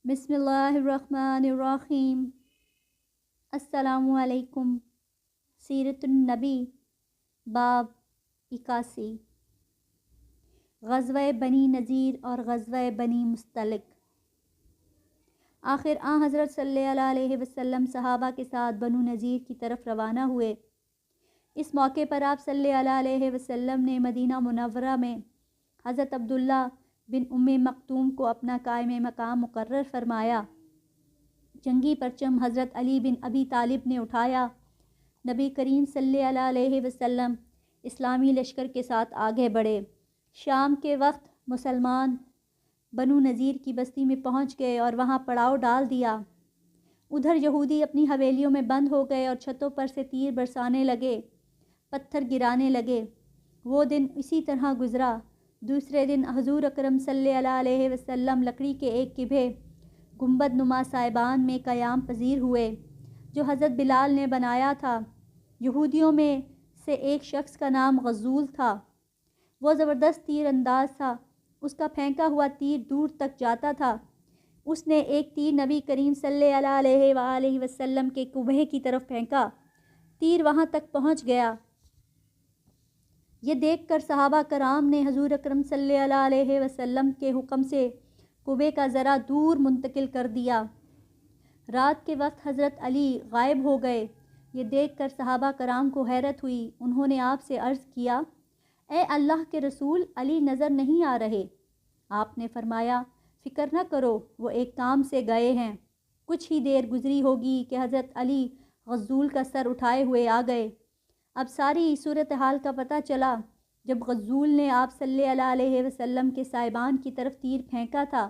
بسم اللہ الرحمن الرحیم۔ السلام علیکم۔ سیرت النبی باب 81۔ غزوہ بنی نذیر اور غزوہ بنی مصطلق۔ آخر حضرت صلی اللہ علیہ وسلم صحابہ کے ساتھ بنو نذیر کی طرف روانہ ہوئے۔ اس موقع پر آپ صلی اللہ علیہ وسلم نے مدینہ منورہ میں حضرت عبداللہ بن مکتوم کو اپنا قائم مقام مقرر فرمایا۔ جنگی پرچم حضرت علی بن ابی طالب نے اٹھایا۔ نبی کریم صلی اللہ علیہ وسلم اسلامی لشکر کے ساتھ آگے بڑھے۔ شام کے وقت مسلمان بنو نذیر کی بستی میں پہنچ گئے اور وہاں پڑاؤ ڈال دیا۔ ادھر یہودی اپنی حویلیوں میں بند ہو گئے اور چھتوں پر سے تیر برسانے لگے، پتھر گرانے لگے۔ وہ دن اسی طرح گزرا۔ دوسرے دن حضور اکرم صلی اللہ علیہ وسلم لکڑی کے ایک کبھے گنبد نما سائبان میں قیام پذیر ہوئے جو حضرت بلال نے بنایا تھا۔ یہودیوں میں سے ایک شخص کا نام غزول تھا۔ وہ زبردست تیر انداز تھا۔ اس کا پھینکا ہوا تیر دور تک جاتا تھا۔ اس نے ایک تیر نبی کریم صلی اللہ علیہ وآلہ وسلم کے کبھے کی طرف پھینکا۔ تیر وہاں تک پہنچ گیا۔ یہ دیکھ کر صحابہ کرام نے حضور اکرم صلی اللہ علیہ وسلم کے حکم سے کبھے کا ذرا دور منتقل کر دیا۔ رات کے وقت حضرت علی غائب ہو گئے۔ یہ دیکھ کر صحابہ کرام کو حیرت ہوئی۔ انہوں نے آپ سے عرض کیا، اے اللہ کے رسول، علی نظر نہیں آ رہے۔ آپ نے فرمایا، فکر نہ کرو، وہ ایک کام سے گئے ہیں۔ کچھ ہی دیر گزری ہوگی کہ حضرت علی غزول کا سر اٹھائے ہوئے آ گئے۔ اب ساری صورتحال کا پتہ چلا۔ جب غزول نے آپ صلی اللہ علیہ وسلم کے سائبان کی طرف تیر پھینکا تھا،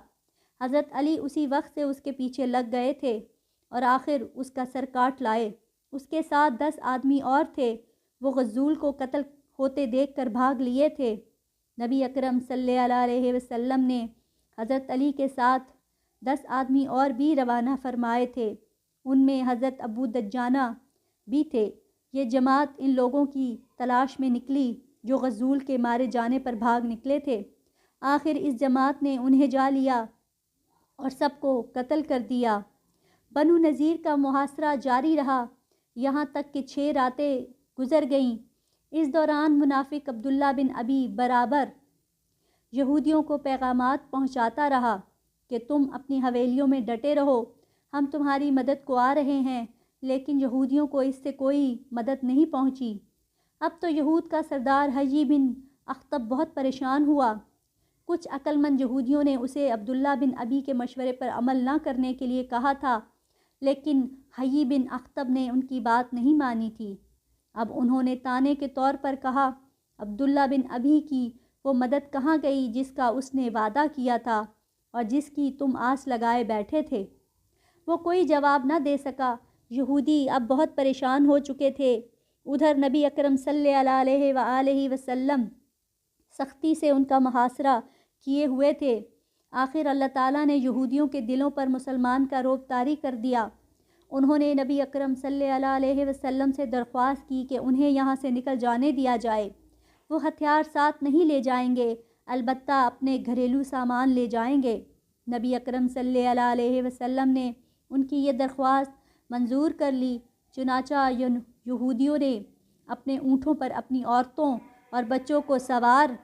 حضرت علی اسی وقت سے اس کے پیچھے لگ گئے تھے اور آخر اس کا سر کاٹ لائے۔ اس کے ساتھ 10 آدمی اور تھے۔ وہ غزول کو قتل ہوتے دیکھ کر بھاگ لیے تھے۔ نبی اکرم صلی اللہ علیہ وسلم نے حضرت علی کے ساتھ 10 آدمی اور بھی روانہ فرمائے تھے۔ ان میں حضرت ابو دجانہ بھی تھے۔ یہ جماعت ان لوگوں کی تلاش میں نکلی جو غزول کے مارے جانے پر بھاگ نکلے تھے۔ آخر اس جماعت نے انہیں جا لیا اور سب کو قتل کر دیا۔ بنو نذیر کا محاصرہ جاری رہا یہاں تک کہ 6 راتیں گزر گئیں۔ اس دوران منافق عبداللہ بن ابی برابر یہودیوں کو پیغامات پہنچاتا رہا کہ تم اپنی حویلیوں میں ڈٹے رہو، ہم تمہاری مدد کو آ رہے ہیں، لیکن یہودیوں کو اس سے کوئی مدد نہیں پہنچی۔ اب تو یہود کا سردار حیی بن اخطب بہت پریشان ہوا۔ کچھ عقل مند یہودیوں نے اسے عبداللہ بن ابی کے مشورے پر عمل نہ کرنے کے لیے کہا تھا، لیکن حیی بن اخطب نے ان کی بات نہیں مانی تھی۔ اب انہوں نے طعنے کے طور پر کہا، عبداللہ بن ابی کی وہ مدد کہاں گئی جس کا اس نے وعدہ کیا تھا اور جس کی تم آس لگائے بیٹھے تھے؟ وہ کوئی جواب نہ دے سکا۔ یہودی اب بہت پریشان ہو چکے تھے۔ ادھر نبی اکرم صلی اللہ علیہ وآلہ وسلم سختی سے ان کا محاصرہ کیے ہوئے تھے۔ آخر اللہ تعالیٰ نے یہودیوں کے دلوں پر مسلمان کا رعب طاری کر دیا۔ انہوں نے نبی اکرم صلی اللہ علیہ وسلم سے درخواست کی کہ انہیں یہاں سے نکل جانے دیا جائے۔ وہ ہتھیار ساتھ نہیں لے جائیں گے، البتہ اپنے گھریلو سامان لے جائیں گے۔ نبی اکرم صلی اللہ علیہ وسلم نے ان کی یہ درخواست منظور کر لی۔ چنانچہ یہودیوں نے اپنے اونٹوں پر اپنی عورتوں اور بچوں کو سوار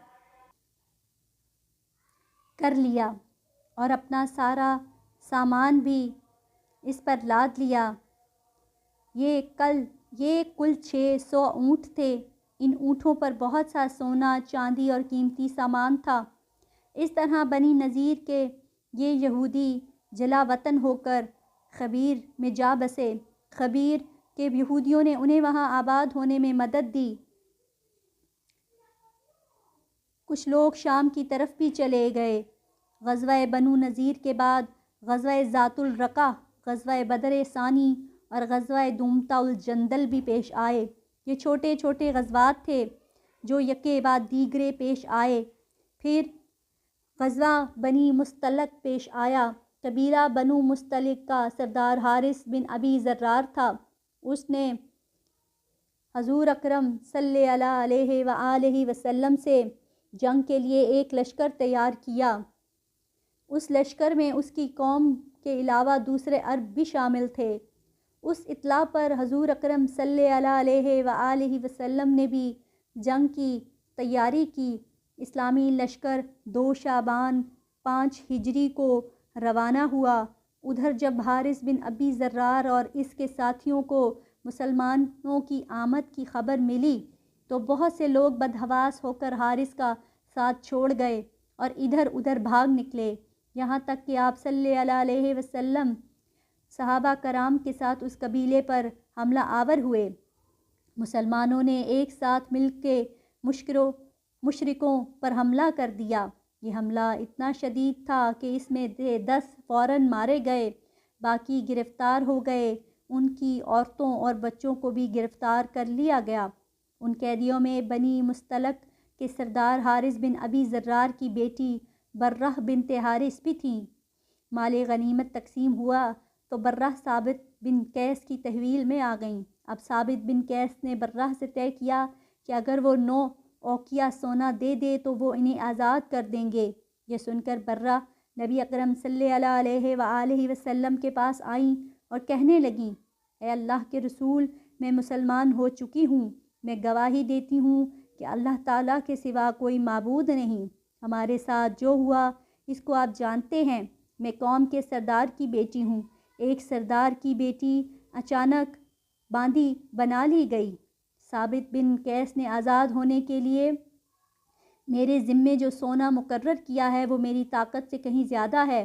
کر لیا اور اپنا سارا سامان بھی اس پر لاد لیا۔ یہ کل 600 اونٹ تھے۔ ان اونٹوں پر بہت سا سونا، چاندی اور قیمتی سامان تھا۔ اس طرح بنی نذیر کے یہ یہودی جلا وطن ہو کر خیبر میں جا بسے۔ خیبر کے یہودیوں نے انہیں وہاں آباد ہونے میں مدد دی۔ کچھ لوگ شام کی طرف بھی چلے گئے۔ غزوہ بنو نذیر کے بعد غزوہ ذات الرقہ، غزوہ بدر ثانی اور غزوہ دومتہ الجندل بھی پیش آئے۔ یہ چھوٹے چھوٹے غزوات تھے جو یکے بعد دیگرے پیش آئے۔ پھر غزوہ بنی مصطلق پیش آیا۔ قبیلہ بنو مصطلق کا سردار حارث بن ابی ذرار تھا۔ اس نے حضور اکرم صلی اللہ علیہ وآلہ وسلم سے جنگ کے لیے ایک لشکر تیار کیا۔ اس لشکر میں اس کی قوم کے علاوہ دوسرے عرب بھی شامل تھے۔ اس اطلاع پر حضور اکرم صلی اللہ علیہ وآلہ وسلم نے بھی جنگ کی تیاری کی۔ اسلامی لشکر 2 شعبان 5 ہجری کو روانہ ہوا۔ ادھر جب حارث بن ابی ذرار اور اس کے ساتھیوں کو مسلمانوں کی آمد کی خبر ملی تو بہت سے لوگ بدحواس ہو کر حارث کا ساتھ چھوڑ گئے اور ادھر ادھر بھاگ نکلے، یہاں تک کہ آپ صلی اللہ علیہ وسلم صحابہ کرام کے ساتھ اس قبیلے پر حملہ آور ہوئے۔ مسلمانوں نے ایک ساتھ مل کے مشرکوں پر حملہ کر دیا۔ یہ حملہ اتنا شدید تھا کہ اس میں 10 فوراً مارے گئے، باقی گرفتار ہو گئے۔ ان کی عورتوں اور بچوں کو بھی گرفتار کر لیا گیا۔ ان قیدیوں میں بنی مستلق کے سردار حارث بن ابی ذرار کی بیٹی برہ بنت حارث بھی تھیں۔ مال غنیمت تقسیم ہوا تو برہ ثابت بن قیس کی تحویل میں آ گئیں۔ اب ثابت بن قیس نے برہ سے طے کیا کہ اگر وہ 9 اوقیہ سونا دے دے تو وہ انہیں آزاد کر دیں گے۔ یہ سن کر برہ نبی اکرم صلی اللہ علیہ وآلہ وسلم کے پاس آئیں اور کہنے لگیں، اے اللہ کے رسول، میں مسلمان ہو چکی ہوں۔ میں گواہی دیتی ہوں کہ اللہ تعالیٰ کے سوا کوئی معبود نہیں۔ ہمارے ساتھ جو ہوا اس کو آپ جانتے ہیں۔ میں قوم کے سردار کی بیٹی ہوں۔ ایک سردار کی بیٹی اچانک باندی بنا لی گئی۔ ثابت بن قیس نے آزاد ہونے کے لیے میرے ذمے جو سونا مقرر کیا ہے وہ میری طاقت سے کہیں زیادہ ہے۔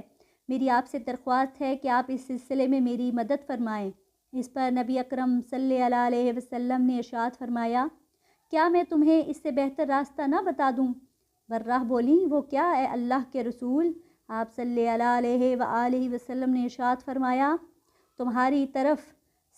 میری آپ سے درخواست ہے کہ آپ اس سلسلے میں میری مدد فرمائیں۔ اس پر نبی اکرم صلی اللہ علیہ وسلم نے ارشاد فرمایا، کیا میں تمہیں اس سے بہتر راستہ نہ بتا دوں؟ برہ بولیں، وہ کیا اے اللہ کے رسول؟ آپ صلی اللہ علیہ وآلہ وسلم نے ارشاد فرمایا، تمہاری طرف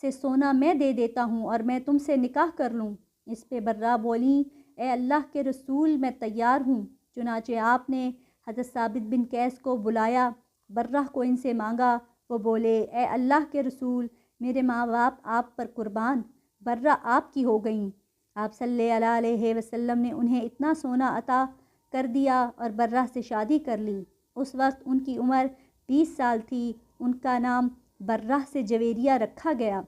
سے سونا میں دے دیتا ہوں اور میں تم سے نکاح کر لوں۔ اس پہ برہ بولیں، اے اللہ کے رسول، میں تیار ہوں۔ چنانچہ آپ نے حضرت ثابت بن قیس کو بلایا، برہ کو ان سے مانگا۔ وہ بولے، اے اللہ کے رسول، میرے ماں باپ آپ پر قربان، برہ آپ کی ہو گئیں۔ آپ صلی اللہ علیہ وسلم نے انہیں اتنا سونا عطا کر دیا اور برہ سے شادی کر لی۔ اس وقت ان کی عمر 20 سال تھی۔ ان کا نام برہ سے جویریہ رکھا گیا۔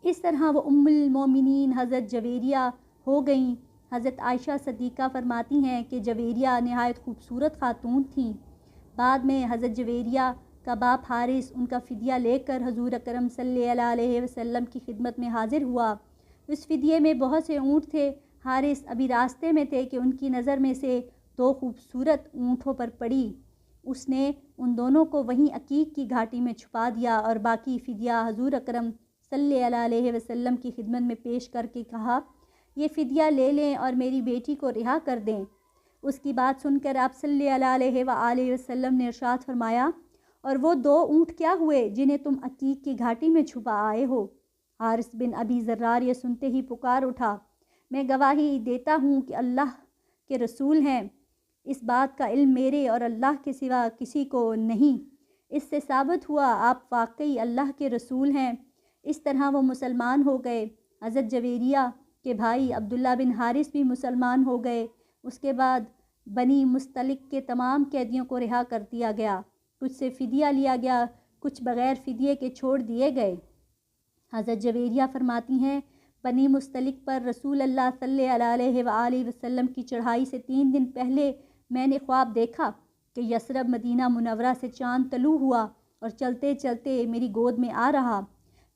اس طرح وہ ام المومنین حضرت جویریہ ہو گئیں۔ حضرت عائشہ صدیقہ فرماتی ہیں کہ جویریہ نہایت خوبصورت خاتون تھیں۔ بعد میں حضرت جویریہ کا باپ حارث ان کا فدیہ لے کر حضور اکرم صلی اللہ علیہ وسلم کی خدمت میں حاضر ہوا۔ اس فدیے میں بہت سے اونٹ تھے۔ حارث ابھی راستے میں تھے کہ ان کی نظر میں سے 2 خوبصورت اونٹوں پر پڑی۔ اس نے ان دونوں کو وہیں عقیق کی گھاٹی میں چھپا دیا اور باقی فدیہ حضور اکرم صلی اللہ علیہ وسلم کی خدمت میں پیش کر کے کہا، یہ فدیہ لے لیں اور میری بیٹی کو رہا کر دیں۔ اس کی بات سن کر آپ صلی اللہ علیہ وآلہ وسلم نے ارشاد فرمایا، اور وہ 2 اونٹ کیا ہوئے جنہیں تم عقیق کی گھاٹی میں چھپا آئے ہو؟ حارث بن ابی ذرار یہ سنتے ہی پکار اٹھا، میں گواہی دیتا ہوں کہ اللہ کے رسول ہیں۔ اس بات کا علم میرے اور اللہ کے سوا کسی کو نہیں۔ اس سے ثابت ہوا آپ واقعی اللہ کے رسول ہیں۔ اس طرح وہ مسلمان ہو گئے۔ حضرت جویریہ کے بھائی عبداللہ بن حارث بھی مسلمان ہو گئے۔ اس کے بعد بنی مستلق کے تمام قیدیوں کو رہا کر دیا گیا۔ کچھ سے فدیہ لیا گیا، کچھ بغیر فدیے کے چھوڑ دیے گئے۔ حضرت جویریہ فرماتی ہیں، بنی مستلق پر رسول اللہ صلی اللہ علیہ وآلہ وسلم کی چڑھائی سے 3 دن پہلے میں نے خواب دیکھا کہ یثرب مدینہ منورہ سے چاند طلوع ہوا اور چلتے چلتے میری گود میں آ رہا۔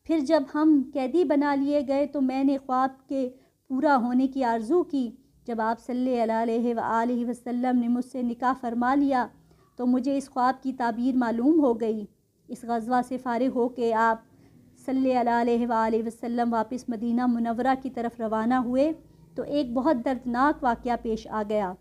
پھر جب ہم قیدی بنا لیے گئے تو میں نے خواب کے پورا ہونے کی آرزو کی۔ جب آپ صلی اللہ علیہ وآلہ وسلم نے مجھ سے نکاح فرما لیا تو مجھے اس خواب کی تعبیر معلوم ہو گئی۔ اس غزوہ سے فارغ ہو کے آپ صلی اللہ علیہ وآلہ وسلم واپس مدینہ منورہ کی طرف روانہ ہوئے تو ایک بہت دردناک واقعہ پیش آ گیا۔